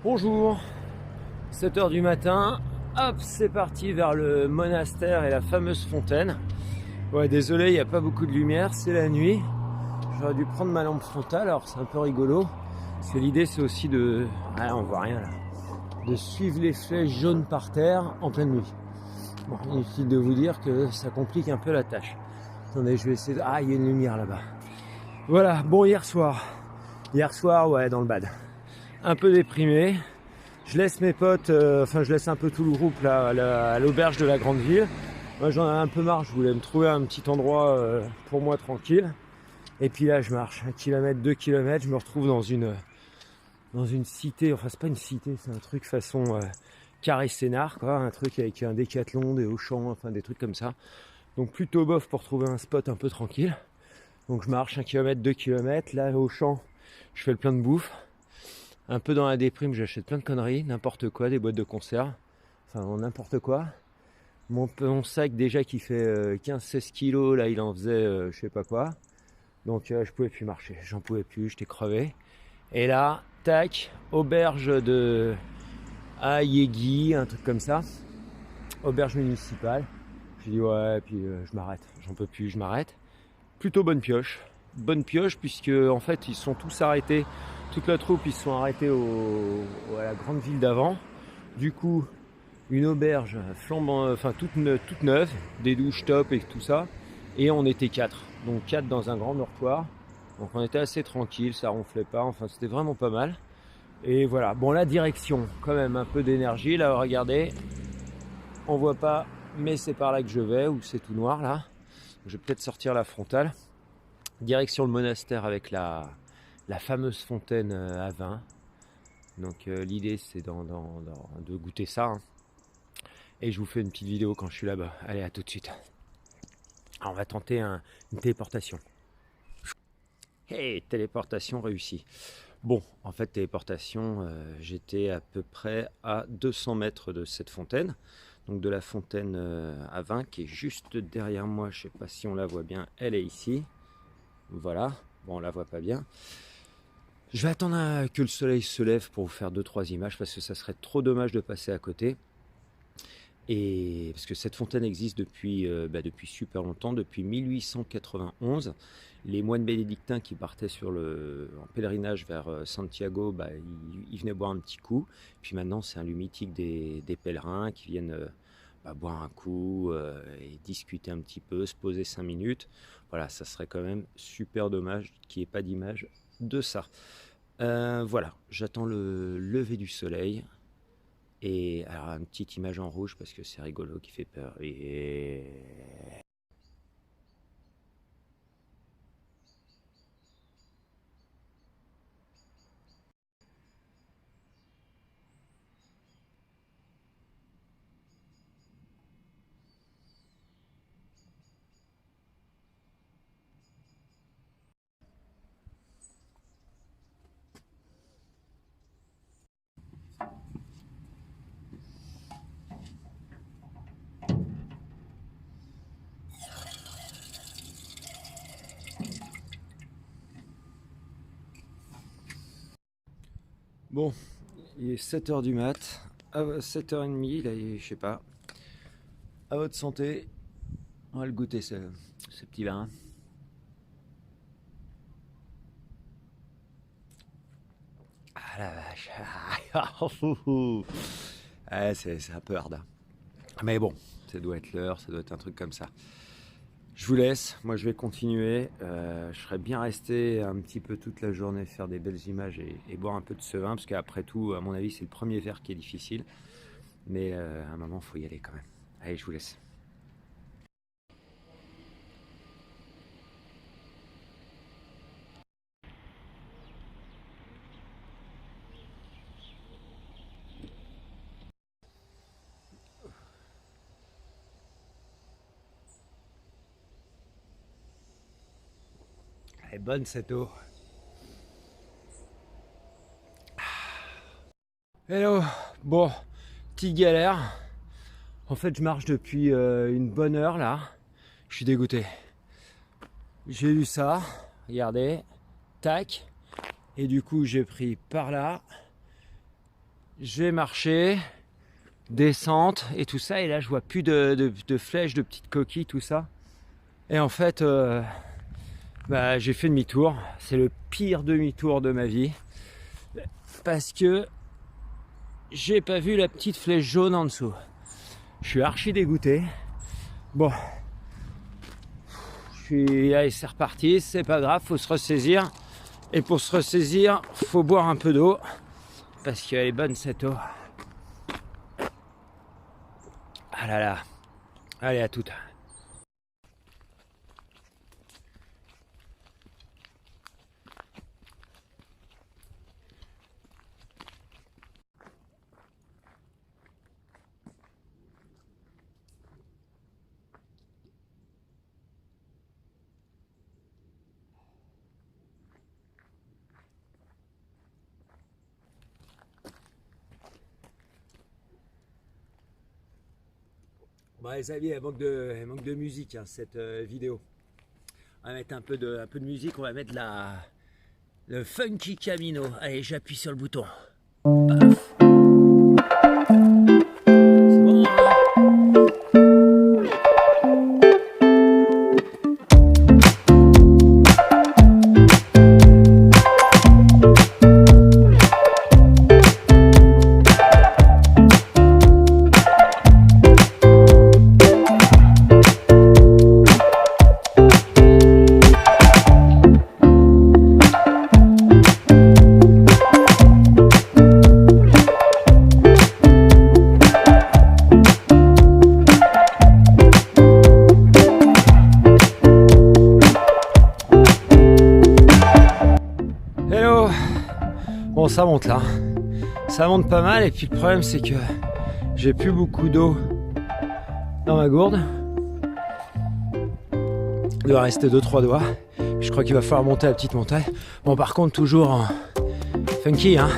Bonjour, 7 heures du matin, hop, c'est parti vers le monastère et la fameuse fontaine. Ouais, désolé, il n'y a pas beaucoup de lumière, c'est la nuit. J'aurais dû prendre ma lampe frontale, alors c'est un peu rigolo. Parce que l'idée c'est aussi de... Ah, on voit rien là. De suivre les flèches jaunes par terre en pleine nuit. Bon, inutile de vous dire que ça complique un peu la tâche. Attendez, je vais essayer de... Ah, il y a une lumière là-bas. Voilà, bon, hier soir, ouais, dans le bad. Un peu déprimé. Je laisse mes potes, je laisse un peu tout le groupe là à l'auberge de la grande ville. Moi j'en ai un peu marre, je voulais me trouver un petit endroit pour moi tranquille. Et puis là je marche 1 kilomètre, 2 kilomètres, je me retrouve dans une cité, enfin c'est pas une cité, c'est un truc façon carré scénar quoi, un truc avec un décathlon, des Auchan, enfin des trucs comme ça. Donc plutôt bof pour trouver un spot un peu tranquille. Donc je marche 1 kilomètre, 2 kilomètres, là au champ je fais le plein de bouffe. Un peu dans la déprime, j'achète plein de conneries, n'importe quoi, des boîtes de conserve, enfin n'importe quoi. Mon sac déjà qui fait 15-16 kilos, là il en faisait je sais pas quoi. Donc je pouvais plus marcher, j'en pouvais plus, j'étais crevé. Et là, tac, auberge de Ayegui, un truc comme ça, auberge municipale. J'ai dit ouais, puis je m'arrête, j'en peux plus, je m'arrête. Plutôt bonne pioche puisque en fait ils sont tous arrêtés, toute la troupe ils se sont arrêtés à la grande ville d'avant. Du coup une auberge flambant, toute neuve, des douches top et tout ça, et on était 4, donc 4 dans un grand dortoir, donc on était assez tranquille, ça ronflait pas, enfin c'était vraiment pas mal. Et voilà, bon la direction, quand même un peu d'énergie là, regardez, on voit pas mais c'est par là que je vais, ou c'est tout noir là, je vais peut-être sortir la frontale. Direction le monastère avec la fameuse fontaine à vin. Donc l'idée c'est de goûter ça. Hein. Et je vous fais une petite vidéo quand je suis là-bas. Allez, à tout de suite. Alors, on va tenter une téléportation. Hey, téléportation réussie. Bon, en fait, téléportation, j'étais à peu près à 200 mètres de cette fontaine. Donc de la fontaine à vin qui est juste derrière moi. Je ne sais pas si on la voit bien. Elle est ici. Voilà, bon on la voit pas bien. Je vais attendre que le soleil se lève pour vous faire 2-3 images parce que ça serait trop dommage de passer à côté. Et parce que cette fontaine existe depuis super longtemps, depuis 1891. Les moines bénédictins qui partaient en pèlerinage vers Santiago, ils venaient boire un petit coup. Puis maintenant c'est un lieu mythique des pèlerins qui viennent boire un coup et discuter un petit peu, se poser 5 minutes. Voilà, ça serait quand même super dommage qu'il n'y ait pas d'image de ça. Voilà, j'attends le lever du soleil. Et alors une petite image en rouge parce que c'est rigolo qui fait peur. Et... Bon, il est 7 h du mat, 7 h30, là, je sais pas. À votre santé, on va le goûter ce petit vin. Ah la vache. Ah, c'est un peu hard. Hein. Mais bon, ça doit être l'heure, ça doit être un truc comme ça. Je vous laisse, moi je vais continuer. Je serais bien resté un petit peu toute la journée, faire des belles images et boire un peu de ce vin, parce qu'après tout, à mon avis, c'est le premier verre qui est difficile. Mais à un moment, il faut y aller quand même. Allez, je vous laisse. Elle est bonne cette eau. Hello, bon, petite galère. En fait, je marche depuis une bonne heure là. Je suis dégoûté. J'ai eu ça, regardez, tac. Et du coup, j'ai pris par là. J'ai marché, descente et tout ça, et là je vois plus de flèches, de petites coquilles, tout ça. Et en fait, j'ai fait demi-tour. C'est le pire demi-tour de ma vie parce que j'ai pas vu la petite flèche jaune en dessous. Je suis archi dégoûté. Bon, allez, c'est reparti, c'est pas grave, faut se ressaisir. Et pour se ressaisir, faut boire un peu d'eau parce qu'elle est bonne cette eau. Ah là là, allez, à toute. Bon, les amis, elle manque de musique, hein, cette vidéo. On va mettre un peu de musique, on va mettre le Funky Camino. Allez, j'appuie sur le bouton. Paf. C'est bon, hein? Hello. Bon, ça monte là, ça monte pas mal, et puis le problème c'est que j'ai plus beaucoup d'eau dans ma gourde. Il doit rester 2-3 doigts. Je crois qu'il va falloir monter la petite montagne. Bon, par contre toujours en funky, hein.